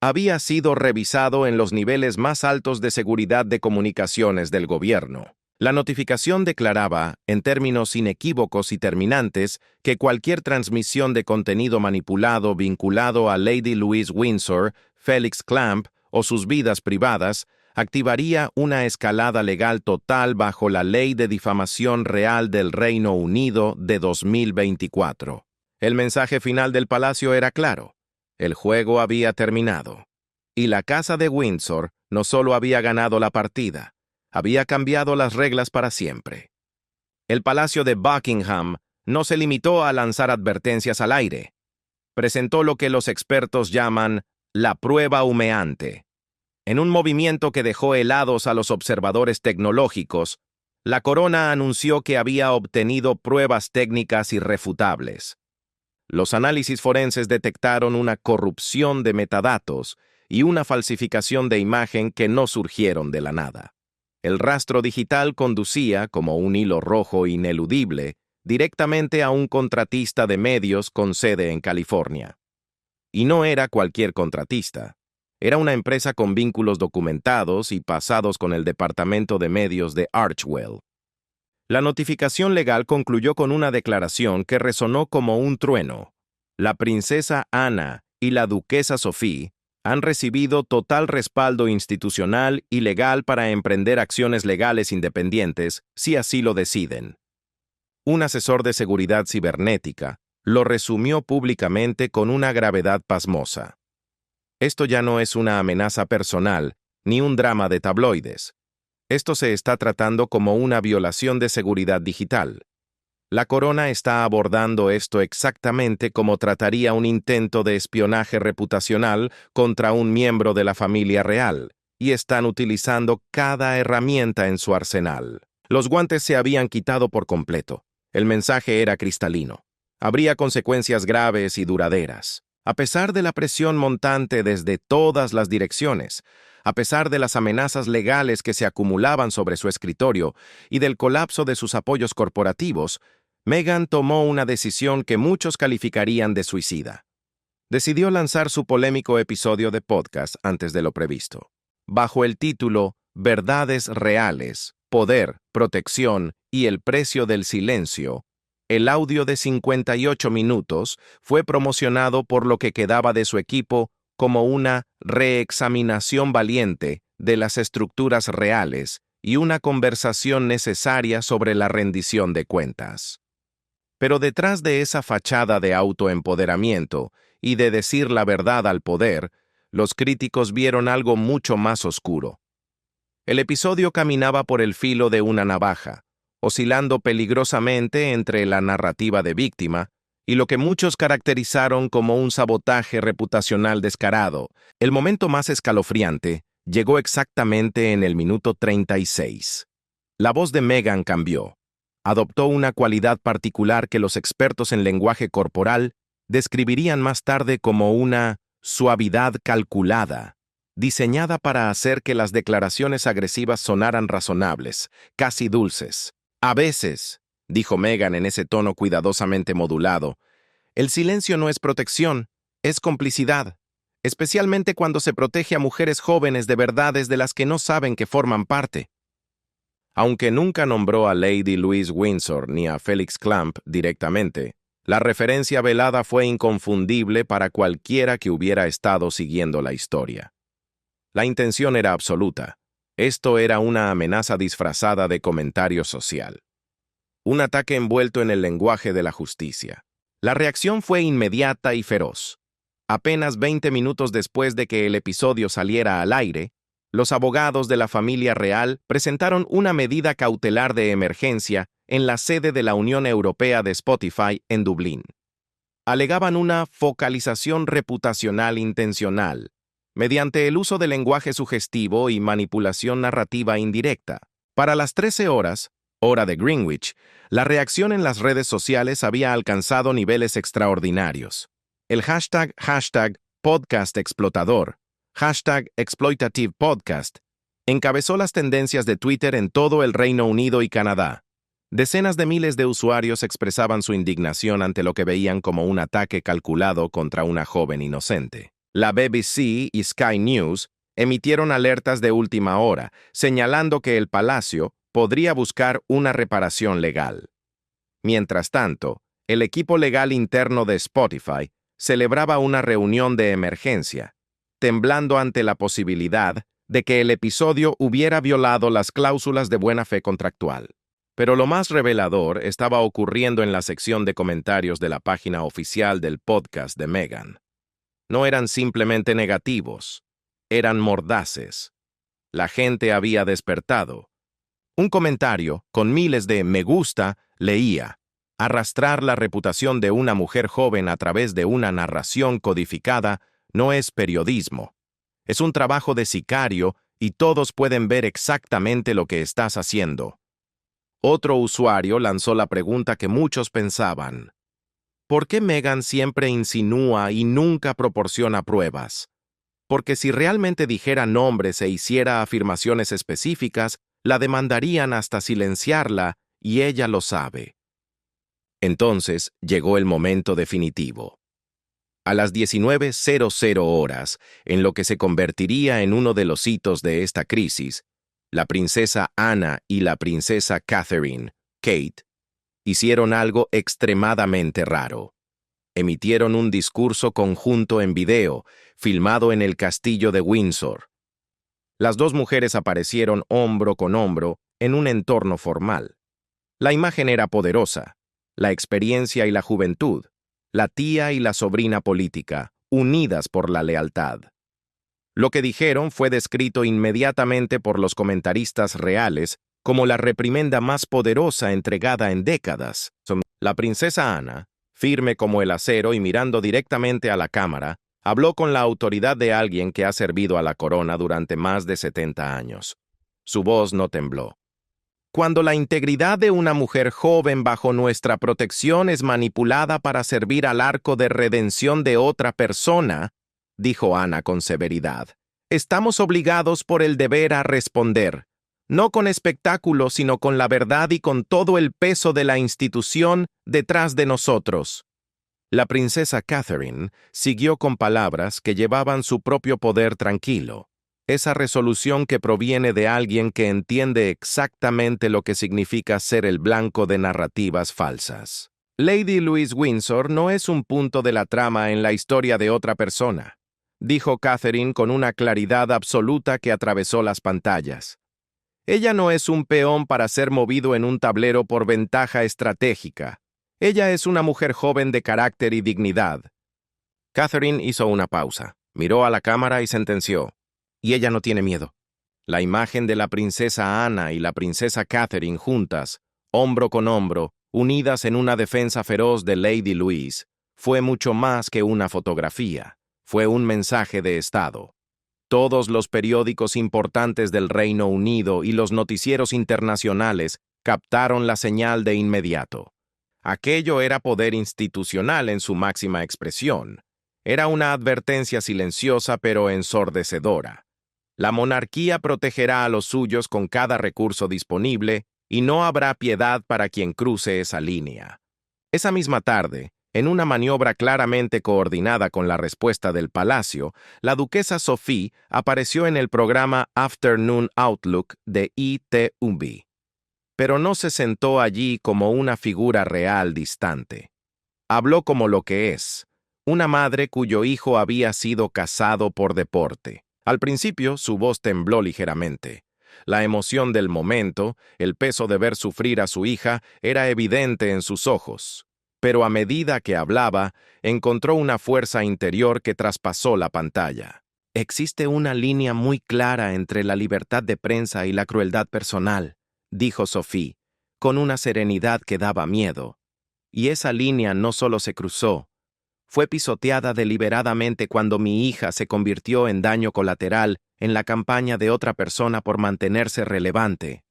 había sido revisado en los niveles más altos de seguridad de comunicaciones del gobierno. La notificación declaraba, en términos inequívocos y terminantes, que cualquier transmisión de contenido manipulado vinculado a Lady Louise Windsor, Felix Clamp o sus vidas privadas activaría una escalada legal total bajo la Ley de Difamación Real del Reino Unido de 2024. El mensaje final del palacio era claro: el juego había terminado. Y la Casa de Windsor no solo había ganado la partida, había cambiado las reglas para siempre. El Palacio de Buckingham no se limitó a lanzar advertencias al aire. Presentó lo que los expertos llaman la prueba humeante. En un movimiento que dejó helados a los observadores tecnológicos, la corona anunció que había obtenido pruebas técnicas irrefutables. Los análisis forenses detectaron una corrupción de metadatos y una falsificación de imagen que no surgieron de la nada. El rastro digital conducía, como un hilo rojo ineludible, directamente a un contratista de medios con sede en California. Y no era cualquier contratista. Era una empresa con vínculos documentados y pasados con el departamento de medios de Archwell. La notificación legal concluyó con una declaración que resonó como un trueno. La princesa Ana y la duquesa Sophie han recibido total respaldo institucional y legal para emprender acciones legales independientes si así lo deciden. Un asesor de seguridad cibernética lo resumió públicamente con una gravedad pasmosa. Esto ya no es una amenaza personal ni un drama de tabloides. Esto se está tratando como una violación de seguridad digital. La corona está abordando esto exactamente como trataría un intento de espionaje reputacional contra un miembro de la familia real, y están utilizando cada herramienta en su arsenal. Los guantes se habían quitado por completo. El mensaje era cristalino. Habría consecuencias graves y duraderas. A pesar de la presión montante desde todas las direcciones, a pesar de las amenazas legales que se acumulaban sobre su escritorio y del colapso de sus apoyos corporativos, Meghan tomó una decisión que muchos calificarían de suicida. Decidió lanzar su polémico episodio de podcast antes de lo previsto. Bajo el título Verdades reales, poder, protección y el precio del silencio, el audio de 58 minutos fue promocionado por lo que quedaba de su equipo como una reexaminación valiente de las estructuras reales y una conversación necesaria sobre la rendición de cuentas. Pero detrás de esa fachada de autoempoderamiento y de decir la verdad al poder, los críticos vieron algo mucho más oscuro. El episodio caminaba por el filo de una navaja, oscilando peligrosamente entre la narrativa de víctima y lo que muchos caracterizaron como un sabotaje reputacional descarado. El momento más escalofriante llegó exactamente en el minuto 36. La voz de Meghan cambió. Adoptó una cualidad particular que los expertos en lenguaje corporal describirían más tarde como una suavidad calculada, diseñada para hacer que las declaraciones agresivas sonaran razonables, casi dulces. A veces, dijo Meghan en ese tono cuidadosamente modulado, el silencio no es protección, es complicidad, especialmente cuando se protege a mujeres jóvenes de verdades de las que no saben que forman parte. Aunque nunca nombró a Lady Louise Windsor ni a Felix Clamp directamente, la referencia velada fue inconfundible para cualquiera que hubiera estado siguiendo la historia. La intención era absoluta. Esto era una amenaza disfrazada de comentario social. Un ataque envuelto en el lenguaje de la justicia. La reacción fue inmediata y feroz. Apenas 20 minutos después de que el episodio saliera al aire, los abogados de la familia real presentaron una medida cautelar de emergencia en la sede de la Unión Europea de Spotify en Dublín. Alegaban una focalización reputacional intencional, mediante el uso de lenguaje sugestivo y manipulación narrativa indirecta. Para las 13 horas, hora de Greenwich, la reacción en las redes sociales había alcanzado niveles extraordinarios. El hashtag #podcastexplotador, #exploitativepodcast, encabezó las tendencias de Twitter en todo el Reino Unido y Canadá. Decenas de miles de usuarios expresaban su indignación ante lo que veían como un ataque calculado contra una joven inocente. La BBC y Sky News emitieron alertas de última hora, señalando que el Palacio podría buscar una reparación legal. Mientras tanto, el equipo legal interno de Spotify celebraba una reunión de emergencia, temblando ante la posibilidad de que el episodio hubiera violado las cláusulas de buena fe contractual. Pero lo más revelador estaba ocurriendo en la sección de comentarios de la página oficial del podcast de Meghan. No eran simplemente negativos, eran mordaces. La gente había despertado. Un comentario, con miles de me gusta, leía: arrastrar la reputación de una mujer joven a través de una narración codificada no es periodismo. Es un trabajo de sicario y todos pueden ver exactamente lo que estás haciendo. Otro usuario lanzó la pregunta que muchos pensaban: ¿por qué Meghan siempre insinúa y nunca proporciona pruebas? Porque si realmente dijera nombres e hiciera afirmaciones específicas, la demandarían hasta silenciarla, y ella lo sabe. Entonces llegó el momento definitivo. A las 19:00 horas, en lo que se convertiría en uno de los hitos de esta crisis, la princesa Anna y la princesa Catherine, Kate, hicieron algo extremadamente raro. Emitieron un discurso conjunto en video, filmado en el castillo de Windsor. Las dos mujeres aparecieron hombro con hombro en un entorno formal. La imagen era poderosa: la experiencia y la juventud, la tía y la sobrina política, unidas por la lealtad. Lo que dijeron fue descrito inmediatamente por los comentaristas reales como la reprimenda más poderosa entregada en décadas. La princesa Ana, firme como el acero y mirando directamente a la cámara, habló con la autoridad de alguien que ha servido a la corona durante más de 70 años. Su voz no tembló. Cuando la integridad de una mujer joven bajo nuestra protección es manipulada para servir al arco de redención de otra persona, dijo Ana con severidad, estamos obligados por el deber a responder, no con espectáculos, sino con la verdad y con todo el peso de la institución detrás de nosotros. La princesa Catherine siguió con palabras que llevaban su propio poder tranquilo. Esa resolución que proviene de alguien que entiende exactamente lo que significa ser el blanco de narrativas falsas. Lady Louise Windsor no es un punto de la trama en la historia de otra persona, dijo Catherine con una claridad absoluta que atravesó las pantallas. Ella no es un peón para ser movido en un tablero por ventaja estratégica. Ella es una mujer joven de carácter y dignidad. Catherine hizo una pausa, miró a la cámara y sentenció: y ella no tiene miedo. La imagen de la princesa Ana y la princesa Catherine juntas, hombro con hombro, unidas en una defensa feroz de Lady Louise, fue mucho más que una fotografía. Fue un mensaje de Estado. Todos los periódicos importantes del Reino Unido y los noticieros internacionales captaron la señal de inmediato. Aquello era poder institucional en su máxima expresión. Era una advertencia silenciosa pero ensordecedora. La monarquía protegerá a los suyos con cada recurso disponible y no habrá piedad para quien cruce esa línea. Esa misma tarde, en una maniobra claramente coordinada con la respuesta del palacio, la duquesa Sophie apareció en el programa Afternoon Outlook de ITV. Pero no se sentó allí como una figura real distante. Habló como lo que es: una madre cuyo hijo había sido casado por deporte. Al principio, su voz tembló ligeramente. La emoción del momento, el peso de ver sufrir a su hija, era evidente en sus ojos. Pero a medida que hablaba, encontró una fuerza interior que traspasó la pantalla. Existe una línea muy clara entre la libertad de prensa y la crueldad personal, dijo Sophie, con una serenidad que daba miedo. Y esa línea no solo se cruzó, fue pisoteada deliberadamente cuando mi hija se convirtió en daño colateral en la campaña de otra persona por mantenerse relevante.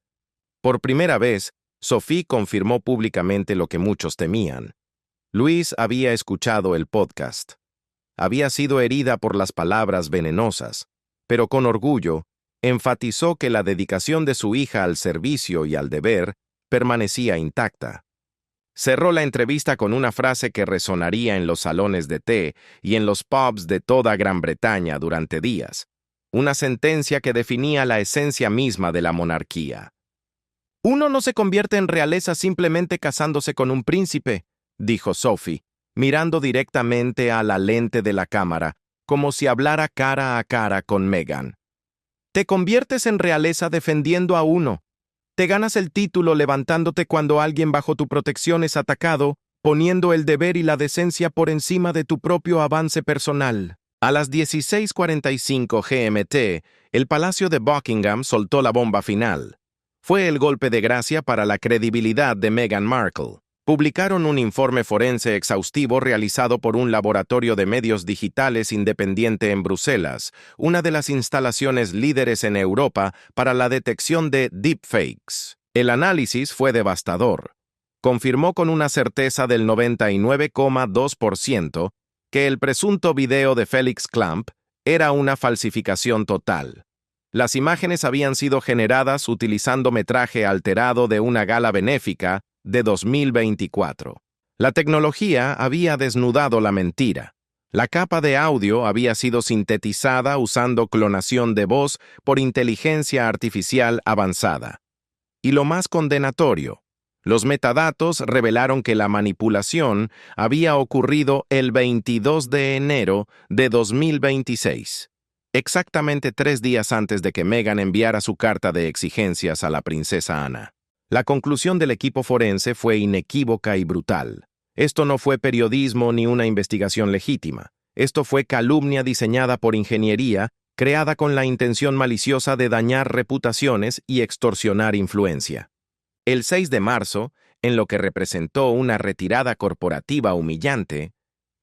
Por primera vez, Sophie confirmó públicamente lo que muchos temían. Louise había escuchado el podcast. Había sido herida por las palabras venenosas, pero con orgullo, enfatizó que la dedicación de su hija al servicio y al deber permanecía intacta. Cerró la entrevista con una frase que resonaría en los salones de té y en los pubs de toda Gran Bretaña durante días, una sentencia que definía la esencia misma de la monarquía. «Uno no se convierte en realeza simplemente casándose con un príncipe», dijo Sophie, mirando directamente a la lente de la cámara, como si hablara cara a cara con Meghan. «Te conviertes en realeza defendiendo a uno. Te ganas el título levantándote cuando alguien bajo tu protección es atacado, poniendo el deber y la decencia por encima de tu propio avance personal». A las 16:45 GMT, el Palacio de Buckingham soltó la bomba final. Fue el golpe de gracia para la credibilidad de Meghan Markle. Publicaron un informe forense exhaustivo realizado por un laboratorio de medios digitales independiente en Bruselas, una de las instalaciones líderes en Europa para la detección de deepfakes. El análisis fue devastador. Confirmó con una certeza del 99,2% que el presunto video de Felix Clamp era una falsificación total. Las imágenes habían sido generadas utilizando metraje alterado de una gala benéfica de 2024. La tecnología había desnudado la mentira. La capa de audio había sido sintetizada usando clonación de voz por inteligencia artificial avanzada. Y lo más condenatorio, los metadatos revelaron que la manipulación había ocurrido el 22 de enero de 2026. Exactamente 3 días antes de que Meghan enviara su carta de exigencias a la princesa Ana. La conclusión del equipo forense fue inequívoca y brutal. Esto no fue periodismo ni una investigación legítima. Esto fue calumnia diseñada por ingeniería, creada con la intención maliciosa de dañar reputaciones y extorsionar influencia. El 6 de marzo, en lo que representó una retirada corporativa humillante,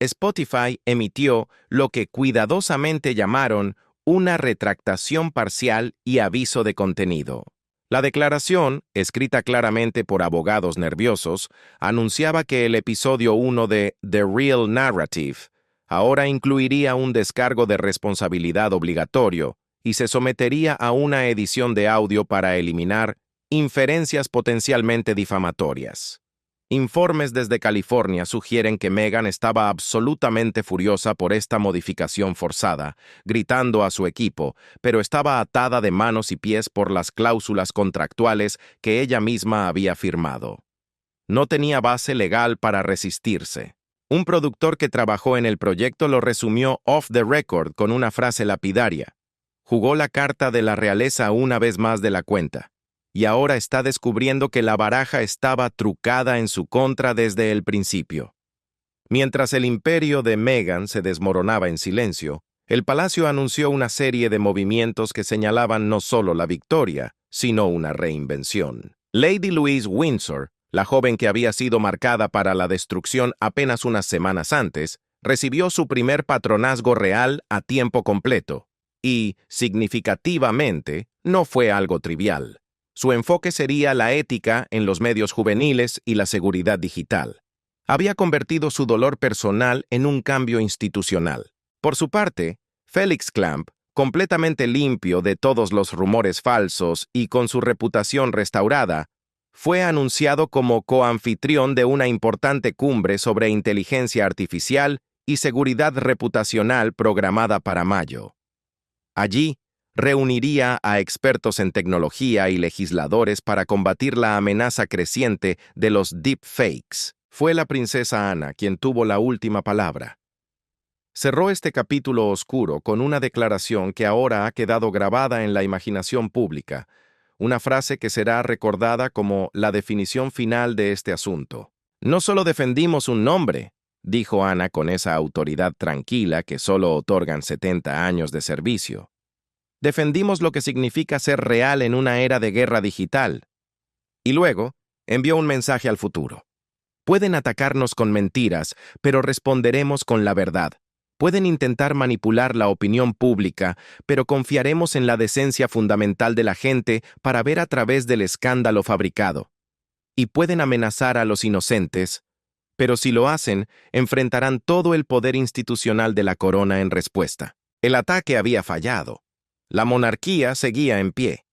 Spotify emitió lo que cuidadosamente llamaron una retractación parcial y aviso de contenido. La declaración, escrita claramente por abogados nerviosos, anunciaba que el episodio 1 de The Real Narrative ahora incluiría un descargo de responsabilidad obligatorio y se sometería a una edición de audio para eliminar inferencias potencialmente difamatorias. Informes desde California sugieren que Meghan estaba absolutamente furiosa por esta modificación forzada, gritando a su equipo, pero estaba atada de manos y pies por las cláusulas contractuales que ella misma había firmado. No tenía base legal para resistirse. Un productor que trabajó en el proyecto lo resumió off the record con una frase lapidaria. Jugó la carta de la realeza una vez más de la cuenta. Y ahora está descubriendo que la baraja estaba trucada en su contra desde el principio. Mientras el imperio de Meghan se desmoronaba en silencio, el palacio anunció una serie de movimientos que señalaban no solo la victoria, sino una reinvención. Lady Louise Windsor, la joven que había sido marcada para la destrucción apenas unas semanas antes, recibió su primer patronazgo real a tiempo completo, y, significativamente, no fue algo trivial. Su enfoque sería la ética en los medios juveniles y la seguridad digital. Había convertido su dolor personal en un cambio institucional. Por su parte, Felix Clamp, completamente limpio de todos los rumores falsos y con su reputación restaurada, fue anunciado como coanfitrión de una importante cumbre sobre inteligencia artificial y seguridad reputacional programada para mayo. Allí, reuniría a expertos en tecnología y legisladores para combatir la amenaza creciente de los deepfakes. Fue la princesa Ana quien tuvo la última palabra. Cerró este capítulo oscuro con una declaración que ahora ha quedado grabada en la imaginación pública, una frase que será recordada como la definición final de este asunto. No solo defendimos un nombre, dijo Ana con esa autoridad tranquila que solo otorgan 70 años de servicio. Defendimos lo que significa ser real en una era de guerra digital. Y luego, envió un mensaje al futuro. Pueden atacarnos con mentiras, pero responderemos con la verdad. Pueden intentar manipular la opinión pública, pero confiaremos en la decencia fundamental de la gente para ver a través del escándalo fabricado. Y pueden amenazar a los inocentes, pero si lo hacen, enfrentarán todo el poder institucional de la corona en respuesta. El ataque había fallado. La monarquía seguía en pie.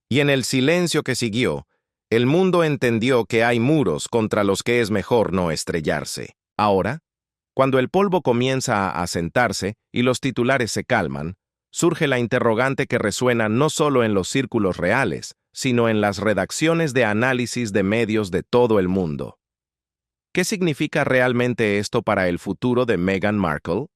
Y en el silencio que siguió, el mundo entendió que hay muros contra los que es mejor no estrellarse. Ahora, cuando el polvo comienza a asentarse y los titulares se calman, surge la interrogante que resuena no solo en los círculos reales, sino en las redacciones de análisis de medios de todo el mundo. ¿Qué significa realmente esto para el futuro de Meghan Markle?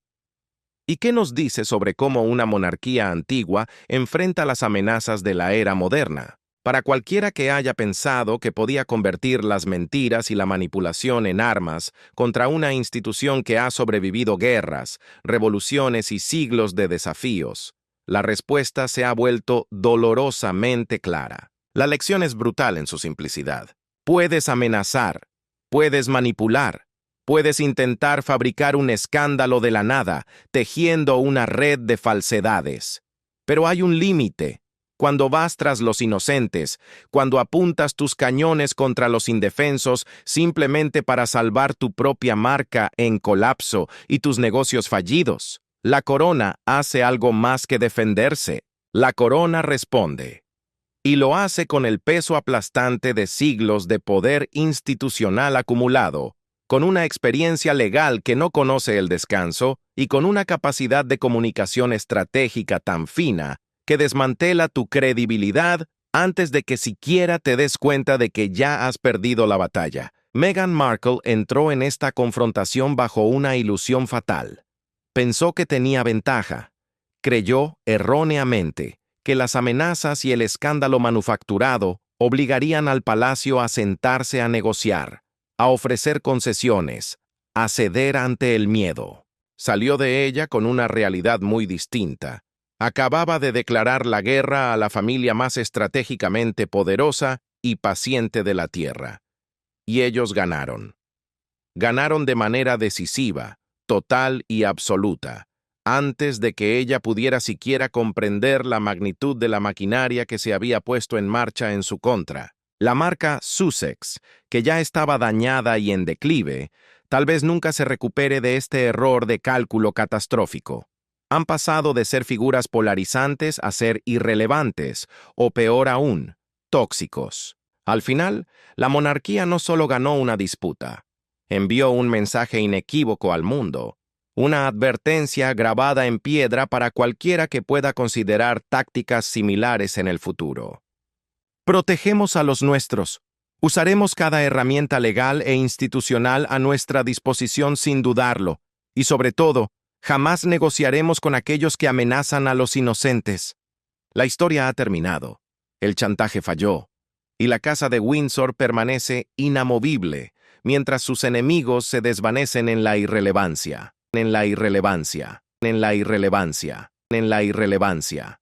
¿Y qué nos dice sobre cómo una monarquía antigua enfrenta las amenazas de la era moderna? Para cualquiera que haya pensado que podía convertir las mentiras y la manipulación en armas contra una institución que ha sobrevivido guerras, revoluciones y siglos de desafíos, la respuesta se ha vuelto dolorosamente clara. La lección es brutal en su simplicidad. Puedes amenazar, puedes manipular, puedes intentar fabricar un escándalo de la nada, tejiendo una red de falsedades. Pero hay un límite. Cuando vas tras los inocentes, cuando apuntas tus cañones contra los indefensos simplemente para salvar tu propia marca en colapso y tus negocios fallidos, la corona hace algo más que defenderse. La corona responde. Y lo hace con el peso aplastante de siglos de poder institucional acumulado, con una experiencia legal que no conoce el descanso y con una capacidad de comunicación estratégica tan fina que desmantela tu credibilidad antes de que siquiera te des cuenta de que ya has perdido la batalla. Meghan Markle entró en esta confrontación bajo una ilusión fatal. Pensó que tenía ventaja. Creyó, erróneamente, que las amenazas y el escándalo manufacturado obligarían al palacio a sentarse a negociar, a ofrecer concesiones, a ceder ante el miedo. Salió de ella con una realidad muy distinta. Acababa de declarar la guerra a la familia más estratégicamente poderosa y paciente de la Tierra. Y ellos ganaron. Ganaron de manera decisiva, total y absoluta, antes de que ella pudiera siquiera comprender la magnitud de la maquinaria que se había puesto en marcha en su contra. La marca Sussex, que ya estaba dañada y en declive, tal vez nunca se recupere de este error de cálculo catastrófico. Han pasado de ser figuras polarizantes a ser irrelevantes, o peor aún, tóxicos. Al final, la monarquía no solo ganó una disputa, envió un mensaje inequívoco al mundo, una advertencia grabada en piedra para cualquiera que pueda considerar tácticas similares en el futuro. Protegemos a los nuestros. Usaremos cada herramienta legal e institucional a nuestra disposición sin dudarlo, y sobre todo, jamás negociaremos con aquellos que amenazan a los inocentes. La historia ha terminado. El chantaje falló, y la casa de Windsor permanece inamovible, mientras sus enemigos se desvanecen en la irrelevancia, en la irrelevancia, en la irrelevancia, en la irrelevancia.